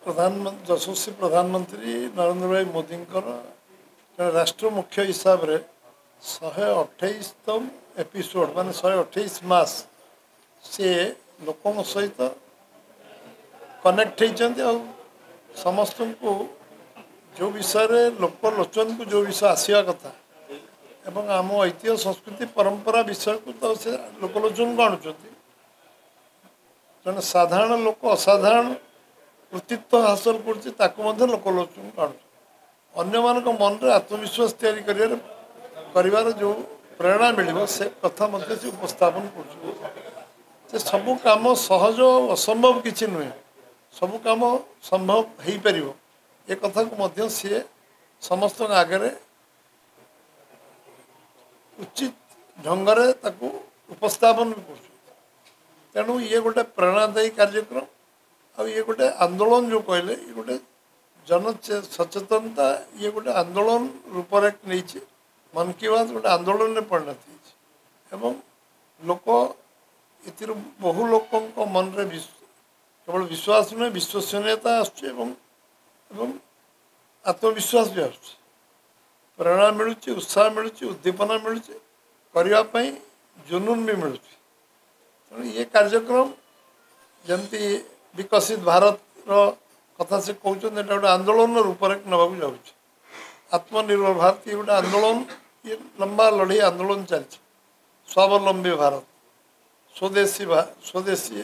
ଯଶସ୍वी प्रधानमंत्री नरेंद्र भाई मोदी राष्ट्र मुख्य हिसाब रे 128तम एपिसोड माने 128 मास सी लोकों सहित कनेक्ट होती समस्त को जो विषय लोकलोचन को जो विषय आसवा कथा एवं आम ऐतिह्य संस्कृति परंपरा विषय को तो से लोकलोचन को आणुंट जन साधारण लोक असाधारण कृतित्व हासिल कर लोकलोचन को आणुंट मन में आत्मविश्वास कर जो प्रेरणा मिल से कथा से उपस्थापन कर सबू कम सहज असंभव किसी नुहे सबू कम संभव हो पार ये कथा को सी समस्त आगे उचित ढंग से उपस्थापन भी कर तेणु ये गोटे प्रेरणादायी कार्यक्रम आ ये गोटे आंदोलन जो कहले ये गोटे जन सचेतनता ये गोटे आंदोलन रूपरेख नहीं मन की बात गोटे आंदोलन में परिणत हो लोक ये बहु लोक मन में केवल विश्वास नुहे विश्वसनीयता आत्मविश्वास भी आस प्रेरणा मिलूँ उत्साह मिलूँ उद्दीपना मिलूँ करने जुनून भी मिलूँ तेणु ये कार्यक्रम जमती विकसित भारत कथा से कहते गोटे आंदोलन रूपरेख नवाक जाऊँ आत्मनिर्भर भारत ये गोटे आंदोलन ये लंबा लड़ई आंदोलन चलती स्वावलंबी भारत स्वदेशी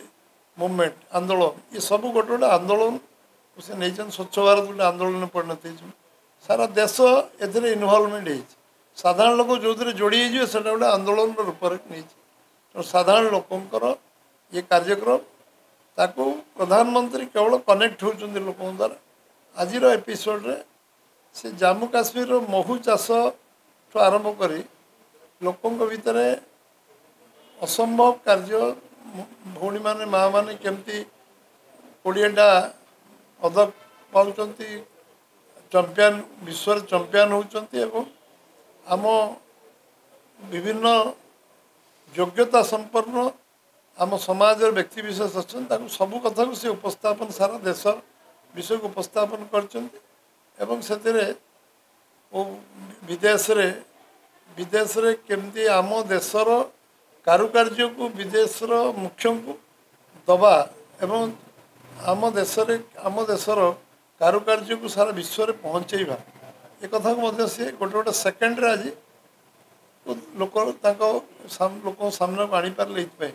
मूवमेंट आंदोलन ये सब गोटे गोटे आंदोलन से नहीं स्वच्छ भारत गोटे आंदोलन में परिणत हो सारा देश ए इनवल्वमेंट हो साधारण लोक जो जोड़ी से गोटे आंदोलन रूपरेख नहीं तो साधारण लोकंर ये कार्यक्रम ताको प्रधानमंत्री केवल कनेक्ट होती लोकों द्वारा आज एपिसोड रे से जम्मू काश्मीर महू चाष आरंभ कर लोकों भितर असंभव कार्य भौणी माने माँ माने केमती 20टा पदक पाँच चंपियन विश्व चंपियन होती आम विभिन्न योग्यता संपन्न आम समाज व्यक्ति विशेष अच्छा सबू कथा को सी उपस्थापन सारा देश विषय को उपस्थापन कर विदेश रे केमती आम देशर कारुकार्य को विदेशर मुख्य को दबा एवं आम देशर कारुकार्य को सारा विश्व में पहुँचेवा ये कथा को सी गोटे गोटे सेकेंड आज लोक लोक सामना को आनी पारे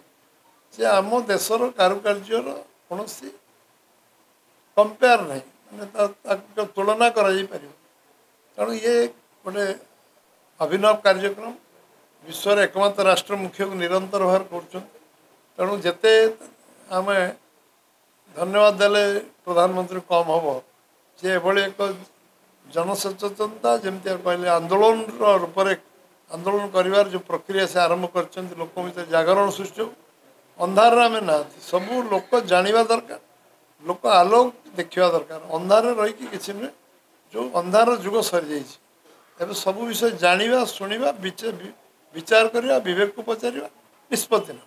से आम देशर कारुकार्य कौन कंपेयर नहीं मैंने तुलना कर तेणु ये गोटे अभिनव कार्यक्रम विश्व एकमात्र राष्ट्र मुख्य को निरंतर भाव करूँ जिते आम धन्यवाद देले प्रधानमंत्री कम हम सी एभली एक जनसचेतनता जमती कहले आंदोलन रूपरेख आंदोलन कर जो प्रक्रिया से आरंभ कर लोक भर जागरण सृष्टि अंधार आम ना सबू लोक जाना दरकार लोक आलोक देखा दरकार अंधार रही किसी नुहे जो अंधार जुग सरी जाइए सबू विषय जाना शुणा विचार करवा विवेक को पचार निष्पत्ति ना।